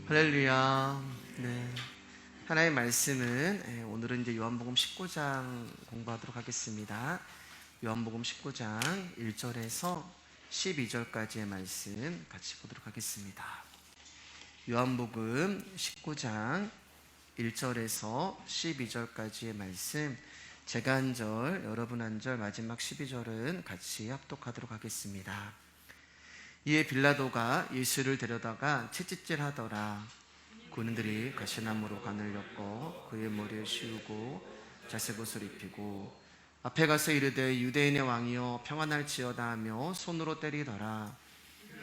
할렐루야. 네. 하나의 말씀은 오늘은 이제 요한복음 19장 공부하도록 하겠습니다. 요한복음 19장 1절에서 12절까지의 말씀 같이 보도록 하겠습니다. 요한복음 19장 1절에서 12절까지의 말씀, 제가 한 절, 여러분 한 절, 마지막 12절은 같이 합독하도록 하겠습니다. 이에 빌라도가 예수를 데려다가 채찍질하더라. 군인들이 가시나무로 관을 엮어 그의 머리에 씌우고 자색옷을 입히고 앞에 가서 이르되 유대인의 왕이여 평안할지어다 하며 손으로 때리더라.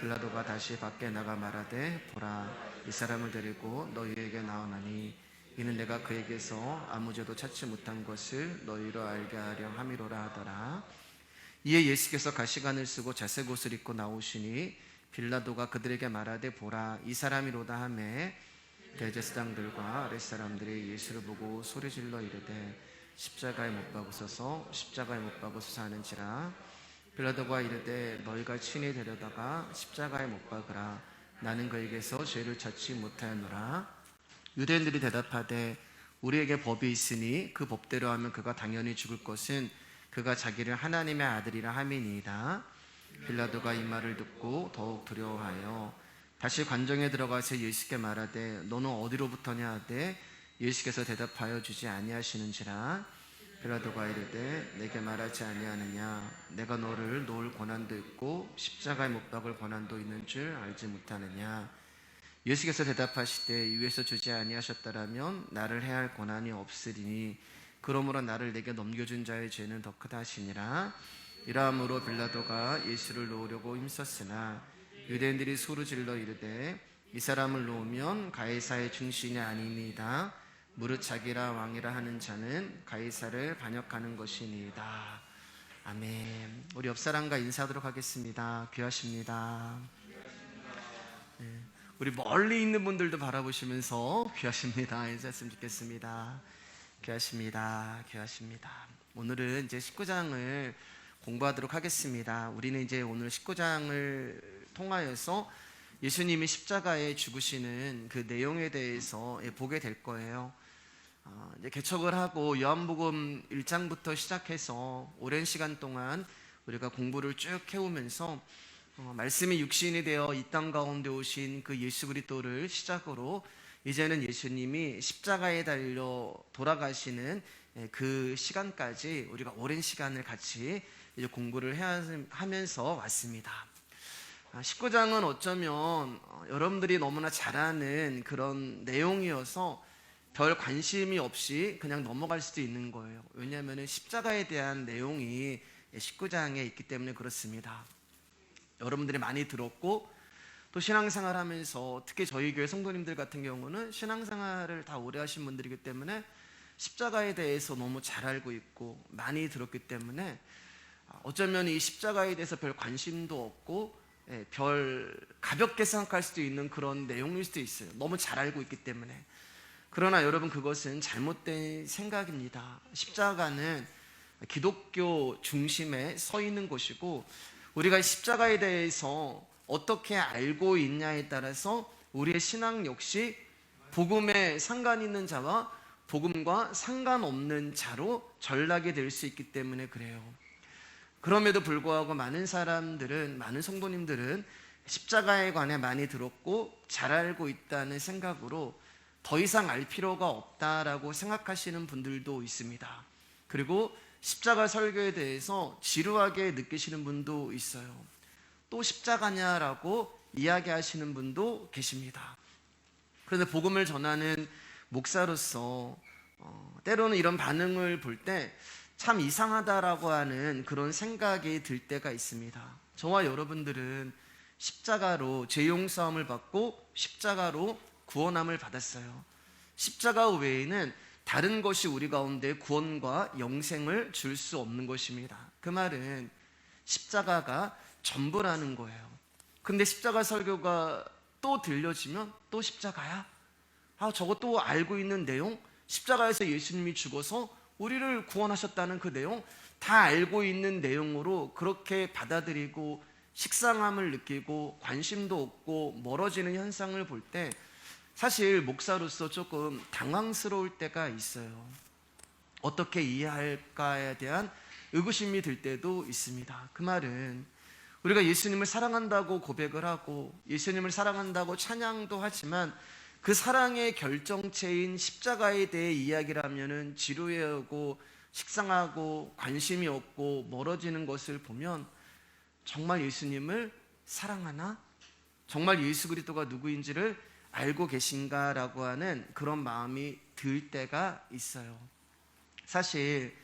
빌라도가 다시 밖에 나가 말하되 보라, 이 사람을 데리고 너희에게 나오나니 이는 내가 그에게서 아무 죄도 찾지 못한 것을 너희로 알게 하려 함이로라 하더라. 이에 예수께서 가시관을 쓰고 자색옷을 입고 나오시니 빌라도가 그들에게 말하되 보라, 이 사람이로다 하매 대제사장들과 아랫사람들이 예수를 보고 소리질러 이르되 십자가에 못 박으소서, 십자가에 못 박으소서 하는지라. 빌라도가 이르되 너희가 친히 데려다가 십자가에 못 박으라. 나는 그에게서 죄를 찾지 못하였노라. 유대인들이 대답하되 우리에게 법이 있으니 그 법대로 하면 그가 당연히 죽을 것은 그가 자기를 하나님의 아들이라 함이니이다. 빌라도가 이 말을 듣고 더욱 두려워하여 다시 관정에 들어가서 예수께 말하되 너는 어디로부터냐 하되 예수께서 대답하여 주지 아니하시는지라. 빌라도가 이르되 내게 말하지 아니하느냐? 내가 너를 놓을 권한도 있고 십자가에 못 박을 권한도 있는 줄 알지 못하느냐? 예수께서 대답하시되 위에서 주지 아니하셨더라면 나를 해할 권한이 없으리니 그러므로 나를 내게 넘겨준 자의 죄는 더 크다 하시니라. 이러함으로 빌라도가 예수를 놓으려고 힘썼으나 유대인들이 소리질러 이르되 이 사람을 놓으면 가이사의 중신이 아니니이다. 무릇 자기라 왕이라 하는 자는 가이사를 반역하는 것이니이다. 아멘. 우리 옆사람과 인사하도록 하겠습니다. 귀하십니다. 네. 우리 멀리 있는 분들도 바라보시면서 귀하십니다 인사했으면 좋겠습니다. 귀하십니다. 귀하십니다. 오늘은 이제 19장을 공부하도록 하겠습니다. 우리는 이제 오늘 19장을 통하여서 예수님이 십자가에 죽으시는 그 내용에 대해서 보게 될 거예요. 이제 개척을 하고 요한복음 1장부터 시작해서 오랜 시간 동안 우리가 공부를 쭉 해오면서 말씀이 육신이 되어 이 땅 가운데 오신 그 예수 그리스도를 시작으로 이제는 예수님이 십자가에 달려 돌아가시는 그 시간까지 우리가 오랜 시간을 같이 이제 공부를 하면서 왔습니다. 19장은 어쩌면 여러분들이 너무나 잘 아는 그런 내용이어서 별 관심이 없이 그냥 넘어갈 수도 있는 거예요. 왜냐하면 십자가에 대한 내용이 19장에 있기 때문에 그렇습니다. 여러분들이 많이 들었고 또 신앙생활 하면서 특히 저희 교회 성도님들 같은 경우는 신앙생활을 다 오래 하신 분들이기 때문에 십자가에 대해서 너무 잘 알고 있고 많이 들었기 때문에 어쩌면 이 십자가에 대해서 별 관심도 없고 별 가볍게 생각할 수도 있는 그런 내용일 수도 있어요. 너무 잘 알고 있기 때문에. 그러나 여러분, 그것은 잘못된 생각입니다. 십자가는 기독교 중심에 서 있는 곳이고 우리가 십자가에 대해서 어떻게 알고 있냐에 따라서 우리의 신앙 역시 복음에 상관 있는 자와 복음과 상관없는 자로 전락이 될 수 있기 때문에 그래요. 그럼에도 불구하고 많은 사람들은, 많은 성도님들은 십자가에 관해 많이 들었고 잘 알고 있다는 생각으로 더 이상 알 필요가 없다라고 생각하시는 분들도 있습니다. 그리고 십자가 설교에 대해서 지루하게 느끼시는 분도 있어요. 또 십자가냐라고 이야기하시는 분도 계십니다. 그런데 복음을 전하는 목사로서 때로는 이런 반응을 볼 때 참 이상하다라고 하는 그런 생각이 들 때가 있습니다. 저와 여러분들은 십자가로 죄 용서함을 받고 십자가로 구원함을 받았어요. 십자가 외에는 다른 것이 우리 가운데 구원과 영생을 줄 수 없는 것입니다. 그 말은 십자가가 전부라는 거예요. 근데 십자가 설교가 또 들려지면 또 십자가야? 저거 또 알고 있는 내용? 십자가에서 예수님이 죽어서 우리를 구원하셨다는 그 내용? 다 알고 있는 내용으로 그렇게 받아들이고 식상함을 느끼고 관심도 없고 멀어지는 현상을 볼 때 사실 목사로서 조금 당황스러울 때가 있어요. 어떻게 이해할까에 대한 의구심이 들 때도 있습니다. 그 말은 우리가 예수님을 사랑한다고 고백을 하고 예수님을 사랑한다고 찬양도 하지만 그 사랑의 결정체인 십자가에 대해 이야기를 하면은 지루해하고 식상하고 관심이 없고 멀어지는 것을 보면 정말 예수님을 사랑하나? 정말 예수 그리스도가 누구인지를 알고 계신가라고 하는 그런 마음이 들 때가 있어요. 사실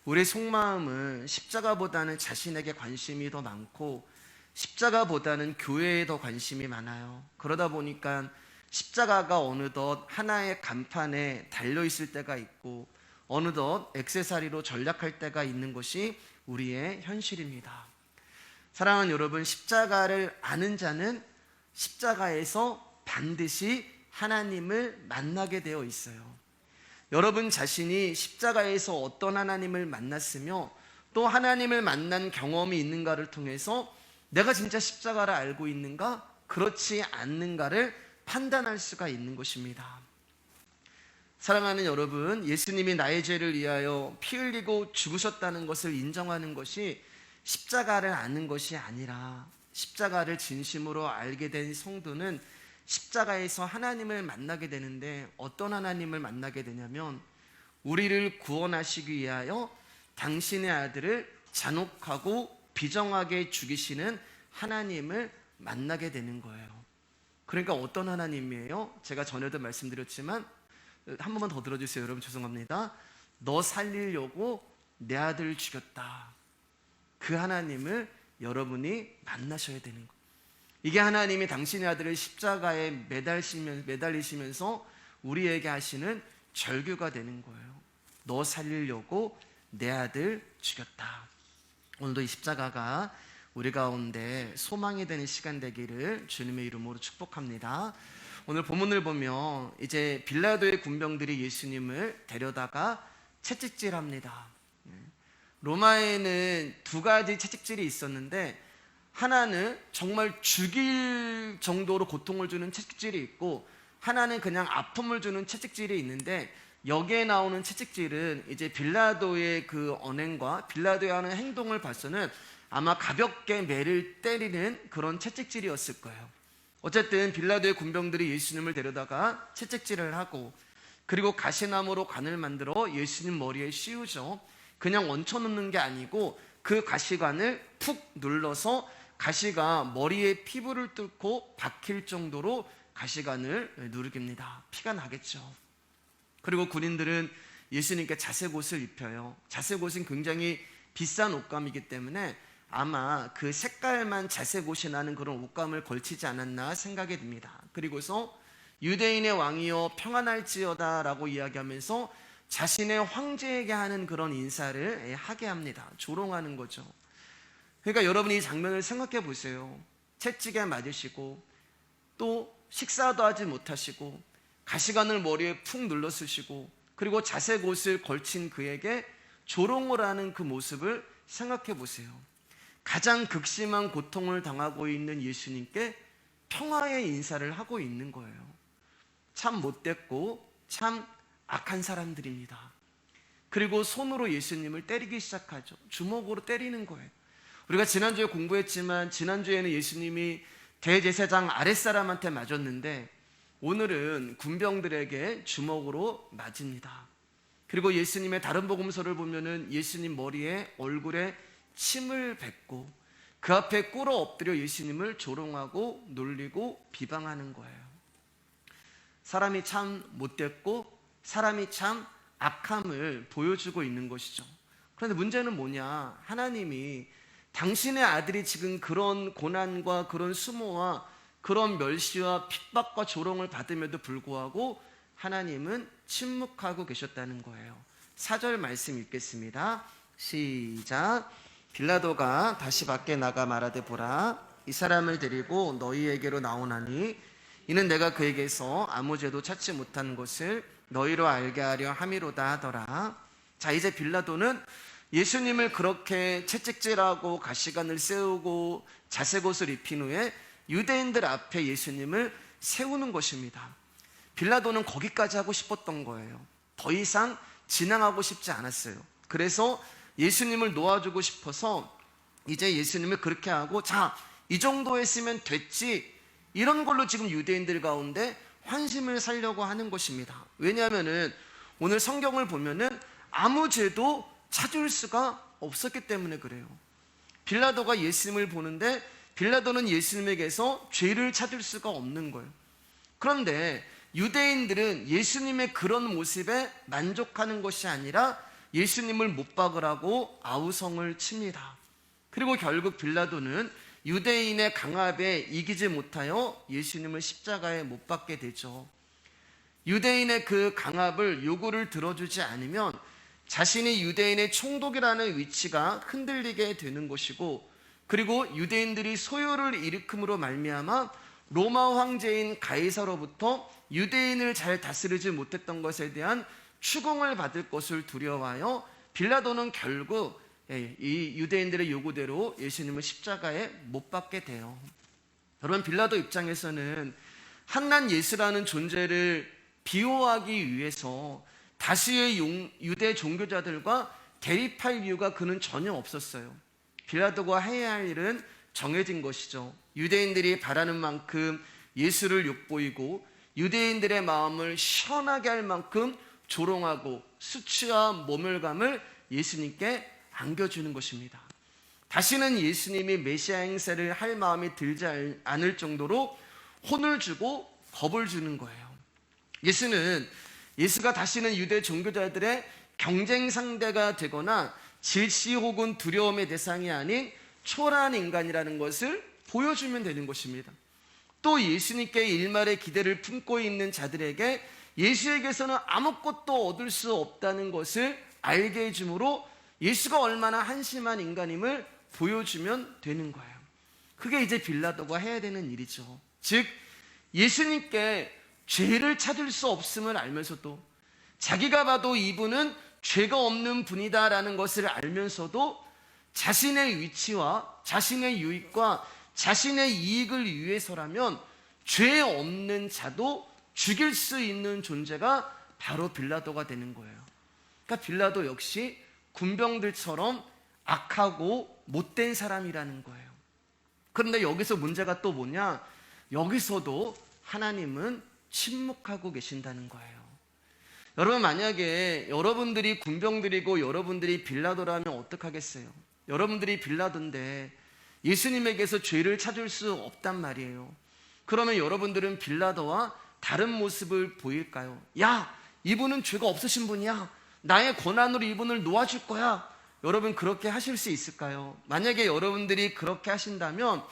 우리의 속마음은 십자가보다는 자신에게 관심이 더 많고 십자가보다는 교회에 더 관심이 많아요. 그러다 보니까 십자가가 어느덧 하나의 간판에 달려있을 때가 있고 어느덧 액세서리로 전락할 때가 있는 것이 우리의 현실입니다. 사랑하는 여러분, 십자가를 아는 자는 십자가에서 반드시 하나님을 만나게 되어 있어요. 여러분 자신이 십자가에서 어떤 하나님을 만났으며 또 하나님을 만난 경험이 있는가를 통해서 내가 진짜 십자가를 알고 있는가, 그렇지 않는가를 판단할 수가 있는 것입니다. 사랑하는 여러분, 예수님이 나의 죄를 위하여 피 흘리고 죽으셨다는 것을 인정하는 것이 십자가를 아는 것이 아니라 십자가를 진심으로 알게 된 성도는 십자가에서 하나님을 만나게 되는데 어떤 하나님을 만나게 되냐면 우리를 구원하시기 위하여 당신의 아들을 잔혹하고 비정하게 죽이시는 하나님을 만나게 되는 거예요. 그러니까 어떤 하나님이에요? 제가 전에도 말씀드렸지만 한 번만 더 들어주세요. 여러분 죄송합니다. 너 살리려고 내 아들을 죽였다. 그 하나님을 여러분이 만나셔야 되는 거예요. 이게 하나님이 당신의 아들을 십자가에 매달리시면서 우리에게 하시는 절규가 되는 거예요. 너 살리려고 내 아들 죽였다. 오늘도 이 십자가가 우리 가운데 소망이 되는 시간 되기를 주님의 이름으로 축복합니다. 오늘 본문을 보면 이제 빌라도의 군병들이 예수님을 데려다가 채찍질합니다. 로마에는 두 가지 채찍질이 있었는데 하나는 정말 죽일 정도로 고통을 주는 채찍질이 있고 하나는 그냥 아픔을 주는 채찍질이 있는데 여기에 나오는 채찍질은 이제 빌라도의 그 언행과 빌라도의 하는 행동을 봐서는 아마 가볍게 매를 때리는 그런 채찍질이었을 거예요. 어쨌든 빌라도의 군병들이 예수님을 데려다가 채찍질을 하고 그리고 가시나무로 관을 만들어 예수님 머리에 씌우죠. 그냥 얹혀놓는 게 아니고 그 가시관을 푹 눌러서 가시가 머리에 피부를 뚫고 박힐 정도로 가시관을 누르깁니다. 피가 나겠죠. 그리고 군인들은 예수님께 자색옷을 입혀요. 자색옷은 굉장히 비싼 옷감이기 때문에 아마 그 색깔만 자색옷이 나는 그런 옷감을 걸치지 않았나 생각이 듭니다. 그리고서 유대인의 왕이여 평안할지어다 라고 이야기하면서 자신의 황제에게 하는 그런 인사를 하게 합니다. 조롱하는 거죠. 그러니까 여러분이 이 장면을 생각해 보세요. 채찍에 맞으시고 또 식사도 하지 못하시고 가시관을 머리에 푹 눌러 쓰시고 그리고 자색 옷을 걸친 그에게 조롱을 하는 그 모습을 생각해 보세요. 가장 극심한 고통을 당하고 있는 예수님께 평화의 인사를 하고 있는 거예요. 참 못됐고 참 악한 사람들입니다. 그리고 손으로 예수님을 때리기 시작하죠. 주먹으로 때리는 거예요. 우리가 지난주에 공부했지만 지난주에는 예수님이 대제사장 아랫사람한테 맞았는데 오늘은 군병들에게 주먹으로 맞습니다. 그리고 예수님의 다른 복음서를 보면은 예수님 머리에 얼굴에 침을 뱉고 그 앞에 꿇어 엎드려 예수님을 조롱하고 놀리고 비방하는 거예요. 사람이 참 못됐고 사람이 참 악함을 보여주고 있는 것이죠. 그런데 문제는 뭐냐? 하나님이 당신의 아들이 지금 그런 고난과 그런 수모와 그런 멸시와 핍박과 조롱을 받음에도 불구하고 하나님은 침묵하고 계셨다는 거예요. 4절 말씀 읽겠습니다. 시작. 빌라도가 다시 밖에 나가 말하되 보라, 이 사람을 데리고 너희에게로 나오나니 이는 내가 그에게서 아무 죄도 찾지 못한 것을 너희로 알게 하려 함이로다 하더라. 자, 이제 빌라도는 예수님을 그렇게 채찍질하고 가시관을 세우고 자색옷을 입힌 후에 유대인들 앞에 예수님을 세우는 것입니다. 빌라도는 거기까지 하고 싶었던 거예요. 더 이상 진앙하고 싶지 않았어요. 그래서 예수님을 놓아주고 싶어서 이제 예수님을 그렇게 하고, 자, 이 정도 했으면 됐지, 이런 걸로 지금 유대인들 가운데 환심을 살려고 하는 것입니다. 왜냐하면은 오늘 성경을 보면은 아무 죄도 찾을 수가 없었기 때문에 그래요. 빌라도가 예수님을 보는데 빌라도는 예수님에게서 죄를 찾을 수가 없는 거예요. 그런데 유대인들은 예수님의 그런 모습에 만족하는 것이 아니라 예수님을 못 박으라고 아우성을 칩니다. 그리고 결국 빌라도는 유대인의 강압에 이기지 못하여 예수님을 십자가에 못 박게 되죠. 유대인의 그 강압을, 요구를 들어주지 않으면 자신이 유대인의 총독이라는 위치가 흔들리게 되는 것이고, 그리고 유대인들이 소요를 일으킴으로 말미암아 로마 황제인 가이사로부터 유대인을 잘 다스리지 못했던 것에 대한 추궁을 받을 것을 두려워하여 빌라도는 결국 이 유대인들의 요구대로 예수님을 십자가에 못 박게 돼요. 여러분, 빌라도 입장에서는 한난 예수라는 존재를 비호하기 위해서 다수의 유대 종교자들과 대립할 이유가 그는 전혀 없었어요. 빌라도가 해야 할 일은 정해진 것이죠. 유대인들이 바라는 만큼 예수를 욕보이고 유대인들의 마음을 시원하게 할 만큼 조롱하고 수치와 모멸감을 예수님께 안겨주는 것입니다. 다시는 예수님이 메시아 행세를 할 마음이 들지 않을 정도로 혼을 주고 겁을 주는 거예요. 예수가 다시는 유대 종교자들의 경쟁 상대가 되거나 질시 혹은 두려움의 대상이 아닌 초라한 인간이라는 것을 보여주면 되는 것입니다. 또 예수님께 일말의 기대를 품고 있는 자들에게 예수에게서는 아무것도 얻을 수 없다는 것을 알게 해주므로 예수가 얼마나 한심한 인간임을 보여주면 되는 거예요. 그게 이제 빌라도가 해야 되는 일이죠. 즉, 예수님께 죄를 찾을 수 없음을 알면서도, 자기가 봐도 이분은 죄가 없는 분이다라는 것을 알면서도 자신의 위치와 자신의 유익과 자신의 이익을 위해서라면 죄 없는 자도 죽일 수 있는 존재가 바로 빌라도가 되는 거예요. 그러니까 빌라도 역시 군병들처럼 악하고 못된 사람이라는 거예요. 그런데 여기서 문제가 또 뭐냐? 여기서도 하나님은 침묵하고 계신다는 거예요. 여러분, 만약에 여러분들이 군병들이고 여러분들이 빌라도라면 어떡하겠어요? 여러분들이 빌라도인데 예수님에게서 죄를 찾을 수 없단 말이에요. 그러면 여러분들은 빌라도와 다른 모습을 보일까요? 야, 이분은 죄가 없으신 분이야, 나의 권한으로 이분을 놓아줄 거야, 여러분 그렇게 하실 수 있을까요? 만약에 여러분들이 그렇게 하신다면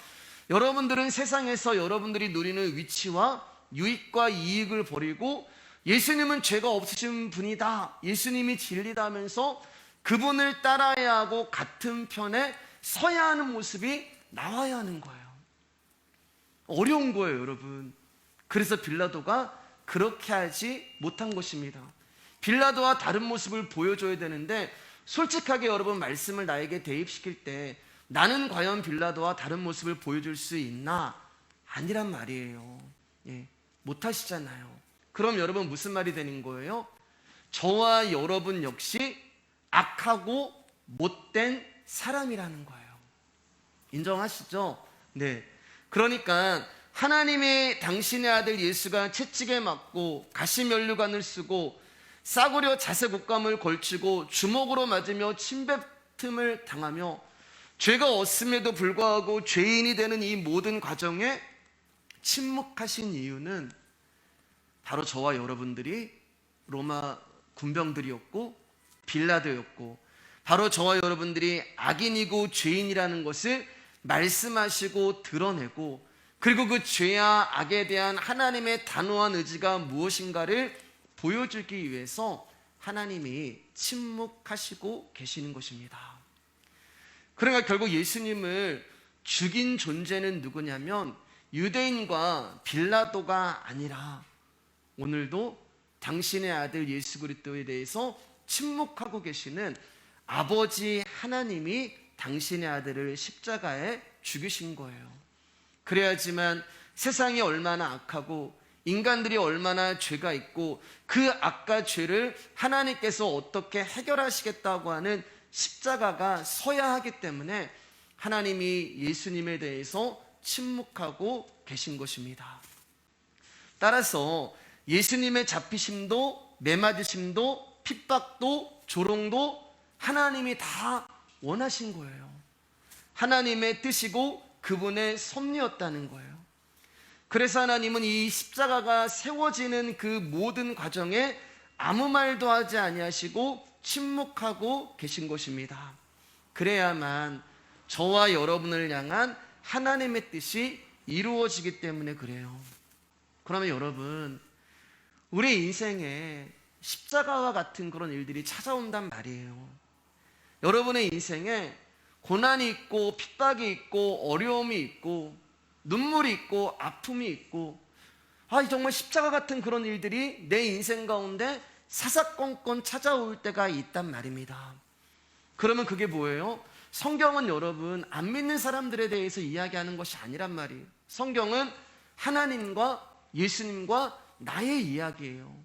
여러분들은 세상에서 여러분들이 누리는 위치와 유익과 이익을 버리고 예수님은 죄가 없으신 분이다, 예수님이 진리다 하면서 그분을 따라야 하고 같은 편에 서야 하는 모습이 나와야 하는 거예요. 어려운 거예요, 여러분. 그래서 빌라도가 그렇게 하지 못한 것입니다. 빌라도와 다른 모습을 보여줘야 되는데, 솔직하게 여러분 말씀을 나에게 대입시킬 때 나는 과연 빌라도와 다른 모습을 보여줄 수 있나? 아니란 말이에요. 못하시잖아요. 그럼 여러분 무슨 말이 되는 거예요? 저와 여러분 역시 악하고 못된 사람이라는 거예요. 인정하시죠? 네. 그러니까 하나님이 당신의 아들 예수가 채찍에 맞고 가시면류관을 쓰고 싸구려 자색 옷감을 걸치고 주먹으로 맞으며 침뱉음을 당하며 죄가 없음에도 불구하고 죄인이 되는 이 모든 과정에 침묵하신 이유는 바로 저와 여러분들이 로마 군병들이었고 빌라도였고, 바로 저와 여러분들이 악인이고 죄인이라는 것을 말씀하시고 드러내고, 그리고 그 죄와 악에 대한 하나님의 단호한 의지가 무엇인가를 보여주기 위해서 하나님이 침묵하시고 계시는 것입니다. 그러니까 결국 예수님을 죽인 존재는 누구냐면 유대인과 빌라도가 아니라 오늘도 당신의 아들 예수 그리스도에 대해서 침묵하고 계시는 아버지 하나님이 당신의 아들을 십자가에 죽이신 거예요. 그래야지만 세상이 얼마나 악하고 인간들이 얼마나 죄가 있고 그 악과 죄를 하나님께서 어떻게 해결하시겠다고 하는 십자가가 서야 하기 때문에 하나님이 예수님에 대해서 침묵하고 계신 것입니다. 따라서 예수님의 잡히심도 매맞으심도 핍박도 조롱도 하나님이 다 원하신 거예요. 하나님의 뜻이고 그분의 섭리였다는 거예요. 그래서 하나님은 이 십자가가 세워지는 그 모든 과정에 아무 말도 하지 아니하시고 침묵하고 계신 것입니다. 그래야만 저와 여러분을 향한 하나님의 뜻이 이루어지기 때문에 그래요. 그러면 여러분, 우리 인생에 십자가와 같은 그런 일들이 찾아온단 말이에요. 여러분의 인생에 고난이 있고 핍박이 있고 어려움이 있고 눈물이 있고 아픔이 있고 정말 십자가 같은 그런 일들이 내 인생 가운데 사사건건 찾아올 때가 있단 말입니다. 그러면 그게 뭐예요? 성경은 여러분 안 믿는 사람들에 대해서 이야기하는 것이 아니란 말이에요. 성경은 하나님과 예수님과 나의 이야기예요.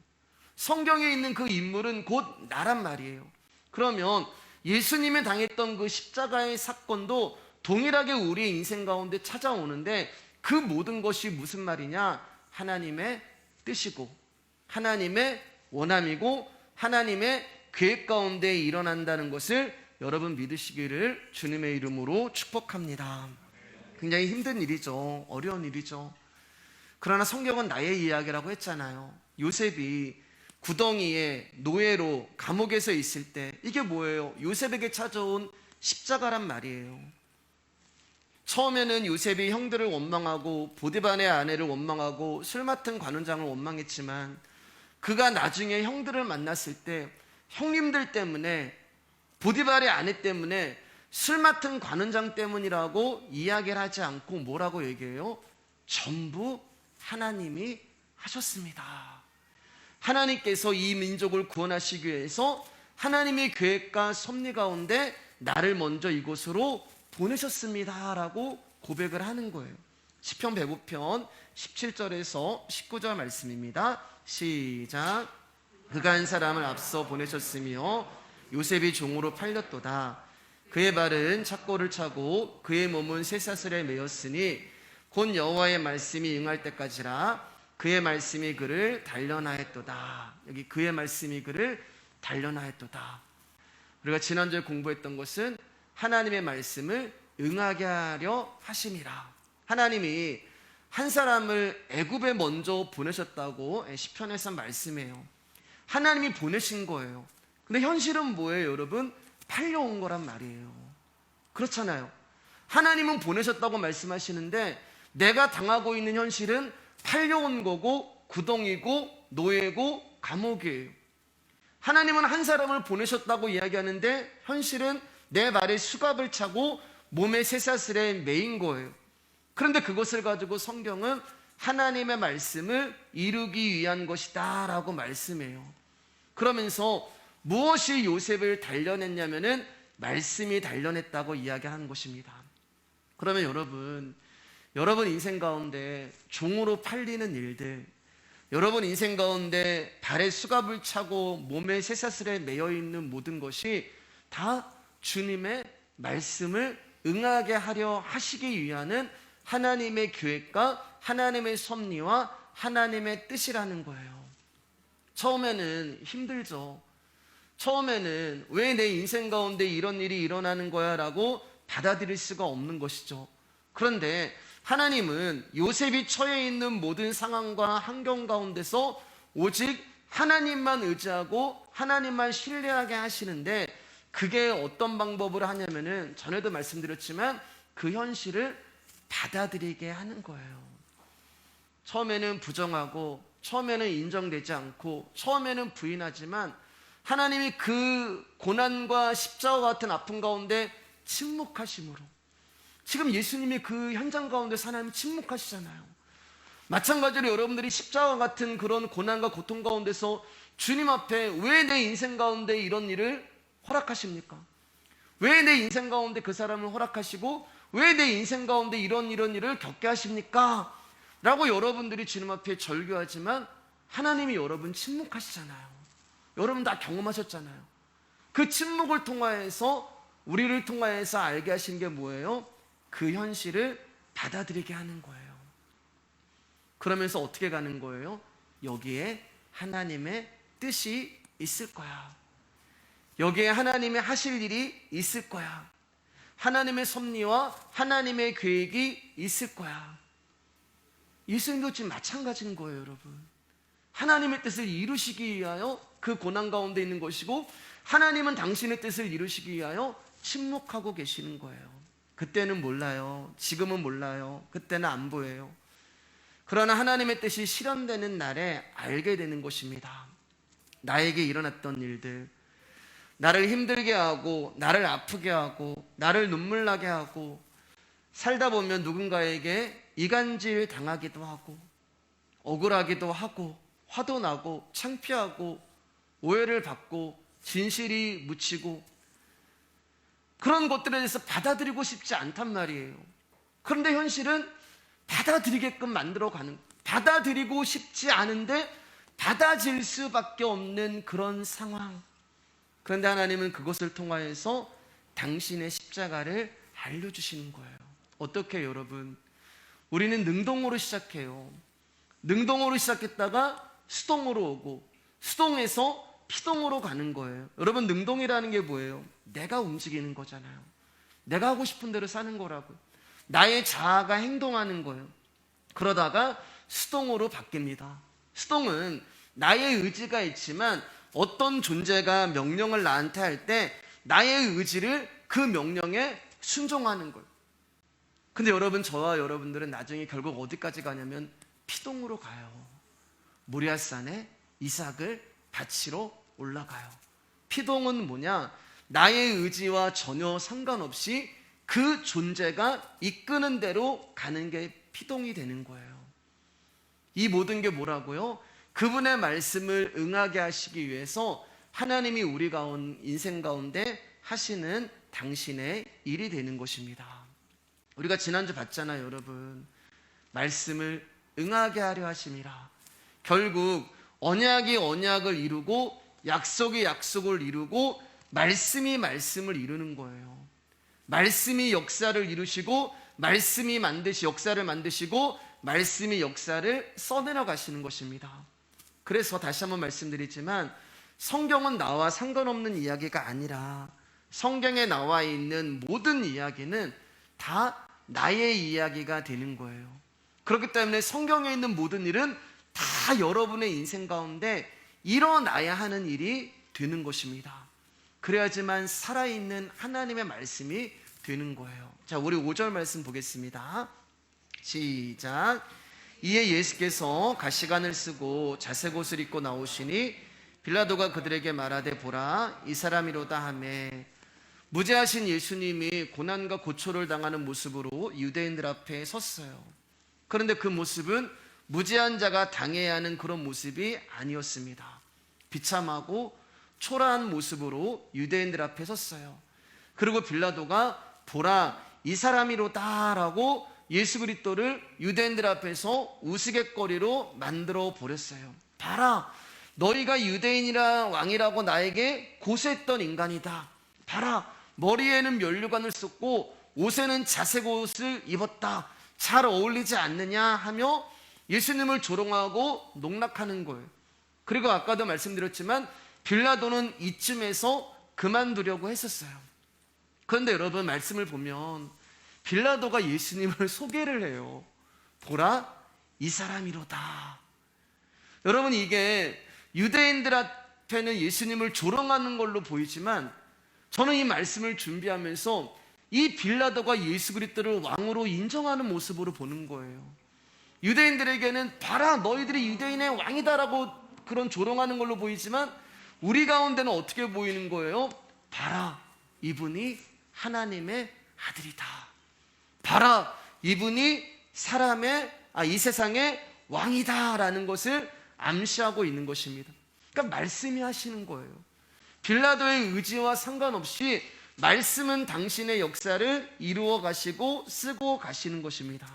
성경에 있는 그 인물은 곧 나란 말이에요. 그러면 예수님이 당했던 그 십자가의 사건도 동일하게 우리의 인생 가운데 찾아오는데 그 모든 것이 무슨 말이냐? 하나님의 뜻이고 하나님의 원함이고 하나님의 계획 가운데 일어난다는 것을 여러분 믿으시기를 주님의 이름으로 축복합니다. 굉장히 힘든 일이죠. 어려운 일이죠. 그러나 성경은 나의 이야기라고 했잖아요. 요셉이 구덩이에 노예로 감옥에서 있을 때 이게 뭐예요? 요셉에게 찾아온 십자가란 말이에요. 처음에는 요셉이 형들을 원망하고 보디발의 아내를 원망하고 술 맡은 관원장을 원망했지만 그가 나중에 형들을 만났을 때 형님들 때문에 보디발의 아내 때문에 술 맡은 관원장 때문이라고 이야기를 하지 않고 뭐라고 얘기해요? 전부 하나님이 하셨습니다. 하나님께서 이 민족을 구원하시기 위해서 하나님의 계획과 섭리 가운데 나를 먼저 이곳으로 보내셨습니다 라고 고백을 하는 거예요. 시편 105편 17절에서 19절 말씀입니다. 시작. 그가 한 사람을 앞서 보내셨으며 요셉이 종으로 팔렸도다. 그의 발은 착고를 차고 그의 몸은 쇠사슬에 매였으니 곧 여호와의 말씀이 응할 때까지라. 그의 말씀이 그를 단련하였도다. 여기 그의 말씀이 그를 단련하였도다. 우리가 지난주에 공부했던 것은 하나님의 말씀을 응하게 하려 하심이라. 하나님이 한 사람을 애굽에 먼저 보내셨다고 시편에서 말씀해요. 하나님이 보내신 거예요. 근데 현실은 뭐예요, 여러분? 팔려온 거란 말이에요. 그렇잖아요. 하나님은 보내셨다고 말씀하시는데 내가 당하고 있는 현실은 팔려온 거고 구덩이고 노예고 감옥이에요. 하나님은 한 사람을 보내셨다고 이야기하는데 현실은 내 발에 수갑을 차고 몸에 쇠사슬에 매인 거예요. 그런데 그것을 가지고 성경은 하나님의 말씀을 이루기 위한 것이다 라고 말씀해요. 그러면서 무엇이 요셉을 단련했냐면은 말씀이 단련했다고 이야기하는 것입니다. 그러면 여러분 인생 가운데 종으로 팔리는 일들, 여러분 인생 가운데 발에 수갑을 차고 몸에 쇠사슬에 매여있는 모든 것이 다 주님의 말씀을 응하게 하려 하시기 위한 하나님의 계획과 하나님의 섭리와 하나님의 뜻이라는 거예요. 처음에는 힘들죠. 처음에는 왜 내 인생 가운데 이런 일이 일어나는 거야 라고 받아들일 수가 없는 것이죠. 그런데 하나님은 요셉이 처해 있는 모든 상황과 환경 가운데서 오직 하나님만 의지하고 하나님만 신뢰하게 하시는데 그게 어떤 방법으로 하냐면은 전에도 말씀드렸지만 그 현실을 받아들이게 하는 거예요. 처음에는 부정하고 처음에는 인정되지 않고 처음에는 부인하지만 하나님이 그 고난과 십자가와 같은 아픔 가운데 침묵하심으로 지금 예수님이 그 현장 가운데서 하나님이 침묵하시잖아요. 마찬가지로 여러분들이 십자가와 같은 그런 고난과 고통 가운데서 주님 앞에 왜 내 인생 가운데 이런 일을 허락하십니까? 왜 내 인생 가운데 그 사람을 허락하시고 왜 내 인생 가운데 이런 일을 겪게 하십니까? 라고 여러분들이 주님 앞에 절규하지만 하나님이 여러분 침묵하시잖아요. 여러분 다 경험하셨잖아요. 그 침묵을 통하여서 우리를 통하여서 알게 하신 게 뭐예요? 그 현실을 받아들이게 하는 거예요. 그러면서 어떻게 가는 거예요? 여기에 하나님의 뜻이 있을 거야. 여기에 하나님의 하실 일이 있을 거야. 하나님의 섭리와 하나님의 계획이 있을 거야. 예수님도 지금 마찬가지인 거예요, 여러분. 하나님의 뜻을 이루시기 위하여 그 고난 가운데 있는 것이고, 하나님은 당신의 뜻을 이루시기 위하여 침묵하고 계시는 거예요. 그때는 몰라요. 지금은 몰라요. 그때는 안 보여요. 그러나 하나님의 뜻이 실현되는 날에 알게 되는 것입니다. 나에게 일어났던 일들, 나를 힘들게 하고 나를 아프게 하고 나를 눈물 나게 하고, 살다 보면 누군가에게 이간질 당하기도 하고 억울하기도 하고 화도 나고 창피하고 오해를 받고 진실이 묻히고, 그런 것들에 대해서 받아들이고 싶지 않단 말이에요. 그런데 현실은 받아들이게끔 만들어가는, 받아들이고 싶지 않은데 받아질 수밖에 없는 그런 상황. 그런데 하나님은 그것을 통하여서 당신의 십자가를 알려주시는 거예요. 어떻게 여러분? 우리는 능동으로 시작해요. 능동으로 시작했다가 수동으로 오고, 수동에서 피동으로 가는 거예요. 여러분, 능동이라는 게 뭐예요? 내가 움직이는 거잖아요. 내가 하고 싶은 대로 사는 거라고요. 나의 자아가 행동하는 거예요. 그러다가 수동으로 바뀝니다. 수동은 나의 의지가 있지만 어떤 존재가 명령을 나한테 할 때 나의 의지를 그 명령에 순종하는 거예요. 근데 여러분, 저와 여러분들은 나중에 결국 어디까지 가냐면 피동으로 가요. 모리아산에 이삭을 바치러 올라가요. 피동은 뭐냐? 나의 의지와 전혀 상관없이 그 존재가 이끄는 대로 가는 게 피동이 되는 거예요. 이 모든 게 뭐라고요? 그분의 말씀을 응하게 하시기 위해서 하나님이 우리 인생 가운데 하시는 당신의 일이 되는 것입니다. 우리가 지난주 봤잖아요, 여러분. 말씀을 응하게 하려 하심이라. 결국 언약이 언약을 이루고 약속이 약속을 이루고 말씀이 말씀을 이루는 거예요. 말씀이 역사를 이루시고 말씀이 역사를 만드시고 말씀이 역사를 써내려 가시는 것입니다. 그래서 다시 한번 말씀드리지만, 성경은 나와 상관없는 이야기가 아니라 성경에 나와 있는 모든 이야기는 다 나의 이야기가 되는 거예요. 그렇기 때문에 성경에 있는 모든 일은 다 여러분의 인생 가운데 일어나야 하는 일이 되는 것입니다. 그래야지만 살아있는 하나님의 말씀이 되는 거예요. 자, 우리 5절 말씀 보겠습니다. 시작. 이에 예수께서 가시관을 쓰고 자색 옷을 입고 나오시니 빌라도가 그들에게 말하되 보라, 이 사람이로다 하매, 무죄하신 예수님이 고난과 고초를 당하는 모습으로 유대인들 앞에 섰어요. 그런데 그 모습은 무죄한 자가 당해야 하는 그런 모습이 아니었습니다. 비참하고 초라한 모습으로 유대인들 앞에 섰어요. 그리고 빌라도가 보라, 이 사람이로다 라고 예수 그리스도를 유대인들 앞에서 우스갯거리로 만들어 버렸어요. 봐라, 너희가 유대인이라 왕이라고 나에게 고소했던 인간이다. 봐라, 머리에는 면류관을 썼고 옷에는 자색 옷을 입었다. 잘 어울리지 않느냐 하며 예수님을 조롱하고 농락하는 거예요. 그리고 아까도 말씀드렸지만 빌라도는 이쯤에서 그만두려고 했었어요. 그런데 여러분, 말씀을 보면 빌라도가 예수님을 소개를 해요. 보라, 이 사람이로다. 여러분, 이게 유대인들 앞에는 예수님을 조롱하는 걸로 보이지만, 저는 이 말씀을 준비하면서 이 빌라도가 예수 그리스도를 왕으로 인정하는 모습으로 보는 거예요. 유대인들에게는 봐라, 너희들이 유대인의 왕이다라고 그런 조롱하는 걸로 보이지만, 우리 가운데는 어떻게 보이는 거예요? 봐라, 이분이 하나님의 아들이다. 봐라, 이분이 이 세상의 왕이다라는 것을 암시하고 있는 것입니다. 그러니까 말씀이 하시는 거예요. 빌라도의 의지와 상관없이 말씀은 당신의 역사를 이루어 가시고 쓰고 가시는 것입니다.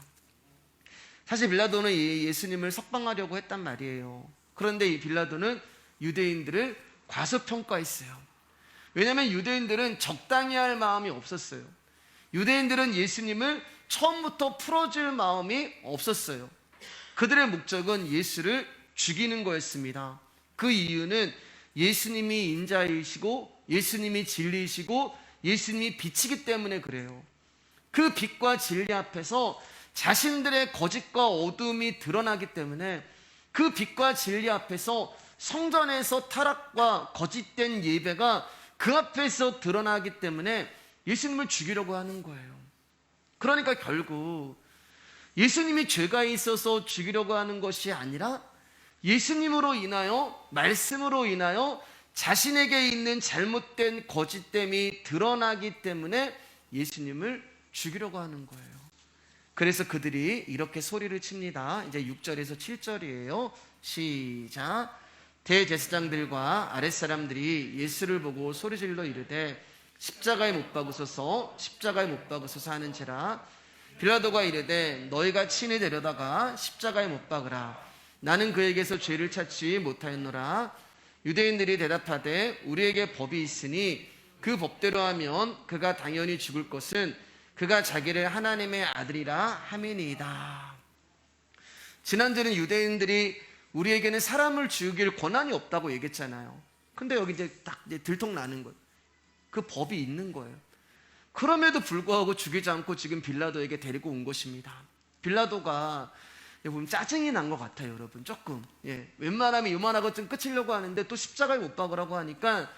사실 빌라도는 예수님을 석방하려고 했단 말이에요. 그런데 이 빌라도는 유대인들을 과소평가했어요. 왜냐하면 유대인들은 적당히 할 마음이 없었어요. 유대인들은 예수님을 처음부터 풀어줄 마음이 없었어요. 그들의 목적은 예수를 죽이는 거였습니다. 그 이유는 예수님이 인자이시고 예수님이 진리이시고 예수님이 빛이기 때문에 그래요. 그 빛과 진리 앞에서 자신들의 거짓과 어둠이 드러나기 때문에 그 빛과 진리 앞에서 성전에서 타락과 거짓된 예배가 그 앞에서 드러나기 때문에 예수님을 죽이려고 하는 거예요. 그러니까 결국 예수님이 죄가 있어서 죽이려고 하는 것이 아니라 예수님으로 인하여, 말씀으로 인하여 자신에게 있는 잘못된 거짓됨이 드러나기 때문에 예수님을 죽이려고 하는 거예요. 그래서 그들이 이렇게 소리를 칩니다. 이제 6절에서 7절이에요. 시작. 대제사장들과 아랫사람들이 예수를 보고 소리질러 이르되 십자가에 못 박으소서, 십자가에 못 박으소서 하는지라. 빌라도가 이르되 너희가 친히 데려다가 십자가에 못 박으라. 나는 그에게서 죄를 찾지 못하였노라. 유대인들이 대답하되 우리에게 법이 있으니 그 법대로 하면 그가 당연히 죽을 것은 그가 자기를 하나님의 아들이라 함이니이다. 지난주는 유대인들이 우리에게는 사람을 죽일 권한이 없다고 얘기했잖아요. 근데 여기 이제 딱 들통나는 거예요. 그 법이 있는 거예요. 그럼에도 불구하고 죽이지 않고 지금 빌라도에게 데리고 온 것입니다. 빌라도가 보면 짜증이 난 것 같아요, 여러분. 조금. 웬만하면 요만하고 좀 끝이려고 하는데 또 십자가에 못 박으라고 하니까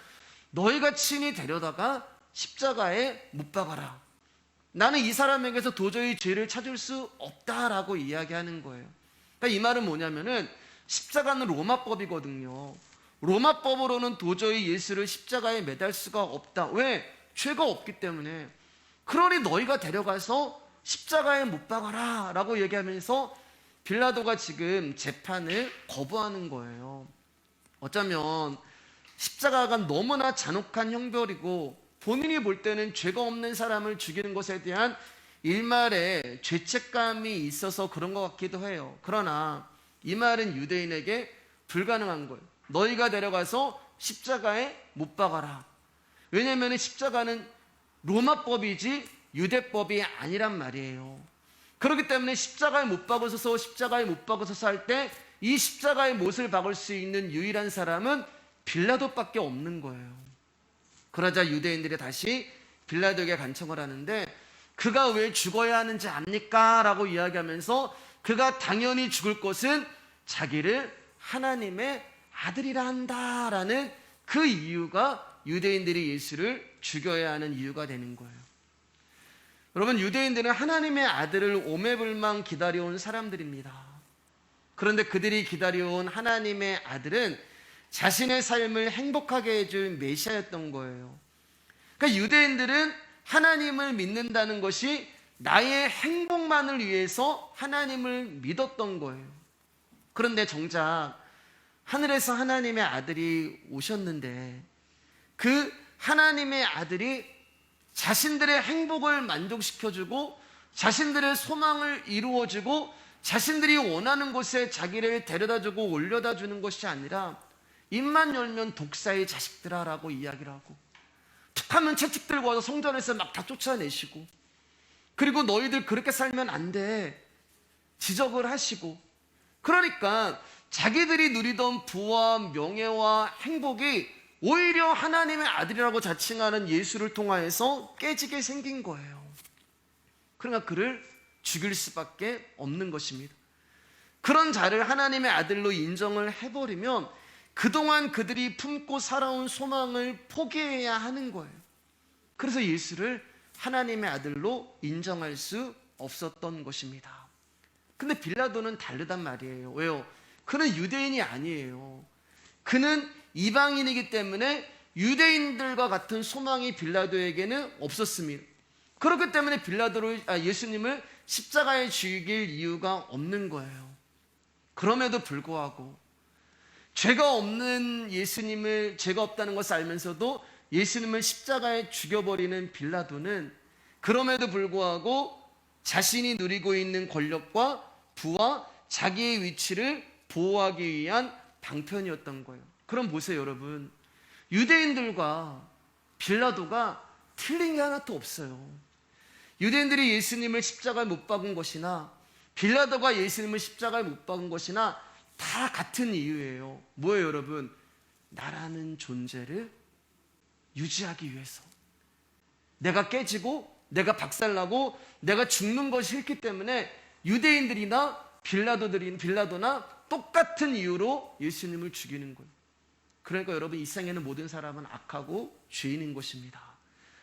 너희가 친히 데려다가 십자가에 못 박아라. 나는 이 사람에게서 도저히 죄를 찾을 수 없다라고 이야기하는 거예요. 그러니까 이 말은 뭐냐면은 십자가는 로마법이거든요. 로마법으로는 도저히 예수를 십자가에 매달 수가 없다. 왜? 죄가 없기 때문에. 그러니 너희가 데려가서 십자가에 못 박아라 라고 얘기하면서 빌라도가 지금 재판을 거부하는 거예요. 어쩌면 십자가가 너무나 잔혹한 형벌이고 본인이 볼 때는 죄가 없는 사람을 죽이는 것에 대한 일말의 죄책감이 있어서 그런 것 같기도 해요. 그러나 이 말은 유대인에게 불가능한 거예요. 너희가 데려가서 십자가에 못 박아라. 왜냐하면 십자가는 로마법이지 유대법이 아니란 말이에요. 그렇기 때문에 십자가에 못 박으소서, 십자가에 못 박으소서 할 때 이 십자가에 못을 박을 수 있는 유일한 사람은 빌라도밖에 없는 거예요. 그러자 유대인들이 다시 빌라도에게 간청을 하는데 그가 왜 죽어야 하는지 압니까? 라고 이야기하면서 그가 당연히 죽을 것은 자기를 하나님의 아들이라 한다라는 그 이유가 유대인들이 예수를 죽여야 하는 이유가 되는 거예요. 여러분, 유대인들은 하나님의 아들을 오매불망 기다려온 사람들입니다. 그런데 그들이 기다려온 하나님의 아들은 자신의 삶을 행복하게 해줄 메시아였던 거예요. 그러니까 유대인들은 하나님을 믿는다는 것이 나의 행복만을 위해서 하나님을 믿었던 거예요. 그런데 정작 하늘에서 하나님의 아들이 오셨는데 그 하나님의 아들이 자신들의 행복을 만족시켜주고 자신들의 소망을 이루어주고 자신들이 원하는 곳에 자기를 데려다주고 올려다주는 것이 아니라 입만 열면 독사의 자식들아 라고 이야기를 하고 툭하면 채찍 들고 와서 성전에서 막 다 쫓아내시고 그리고 너희들 그렇게 살면 안 돼 지적을 하시고 그러니까 자기들이 누리던 부와 명예와 행복이 오히려 하나님의 아들이라고 자칭하는 예수를 통하여서 깨지게 생긴 거예요. 그러니까 그를 죽일 수밖에 없는 것입니다. 그런 자를 하나님의 아들로 인정을 해버리면 그동안 그들이 품고 살아온 소망을 포기해야 하는 거예요. 그래서 예수를 하나님의 아들로 인정할 수 없었던 것입니다. 근데 빌라도는 다르단 말이에요. 왜요? 그는 유대인이 아니에요. 그는 이방인이기 때문에 유대인들과 같은 소망이 빌라도에게는 없었습니다. 그렇기 때문에 예수님을 십자가에 죽일 이유가 없는 거예요. 그럼에도 불구하고 죄가 없는 예수님을 죄가 없다는 것을 알면서도 예수님을 십자가에 죽여버리는 빌라도는 그럼에도 불구하고 자신이 누리고 있는 권력과 부와 자기의 위치를 보호하기 위한 방편이었던 거예요. 그럼 보세요, 여러분. 유대인들과 빌라도가 틀린 게 하나도 없어요. 유대인들이 예수님을 십자가에 못 박은 것이나 빌라도가 예수님을 십자가에 못 박은 것이나 다 같은 이유예요. 뭐예요, 여러분? 나라는 존재를 유지하기 위해서. 내가 깨지고 내가 박살나고 내가 죽는 것이 싫기 때문에 유대인들이나 빌라도나 똑같은 이유로 예수님을 죽이는 거예요. 그러니까 여러분, 이 세상에는 모든 사람은 악하고 죄인인 것입니다.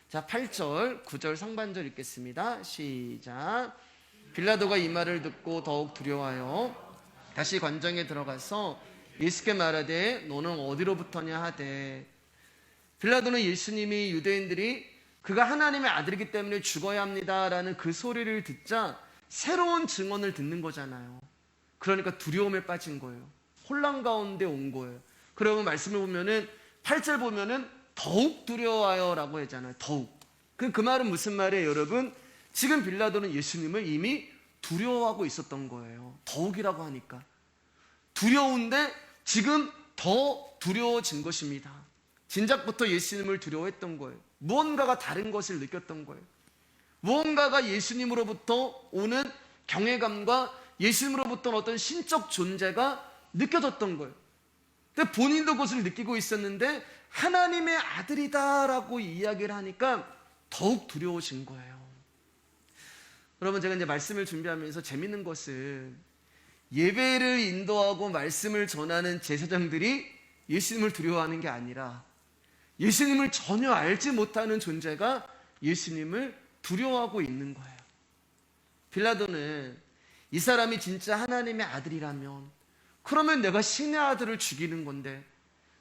자, 8절, 9절 상반절 읽겠습니다. 시작. 빌라도가 이 말을 듣고 더욱 두려워하여 다시 관정에 들어가서 예수께 말하되 너는 어디로부터냐 하되. 빌라도는 예수님이 유대인들이 그가 하나님의 아들이기 때문에 죽어야 합니다라는 그 소리를 듣자 새로운 증언을 듣는 거잖아요. 그러니까 두려움에 빠진 거예요. 혼란 가운데 온 거예요. 그러면 말씀을 보면은 8절 보면은 더욱 두려워하여라고 했잖아요. 더욱. 그 말은 무슨 말이에요, 여러분? 지금 빌라도는 예수님을 이미 두려워하고 있었던 거예요. 더욱이라고 하니까 두려운데 지금 더 두려워진 것입니다. 진작부터 예수님을 두려워했던 거예요. 무언가가 다른 것을 느꼈던 거예요. 무언가가 예수님으로부터 오는 경외감과 예수님으로부터 어떤 신적 존재가 느껴졌던 거예요. 근데 본인도 그것을 느끼고 있었는데 하나님의 아들이다라고 이야기를 하니까 더욱 두려워진 거예요. 여러분, 제가 이제 말씀을 준비하면서 재밌는 것은 예배를 인도하고 말씀을 전하는 제사장들이 예수님을 두려워하는 게 아니라 예수님을 전혀 알지 못하는 존재가 예수님을 두려워하고 있는 거예요. 빌라도는 이 사람이 진짜 하나님의 아들이라면 그러면 내가 신의 아들을 죽이는 건데,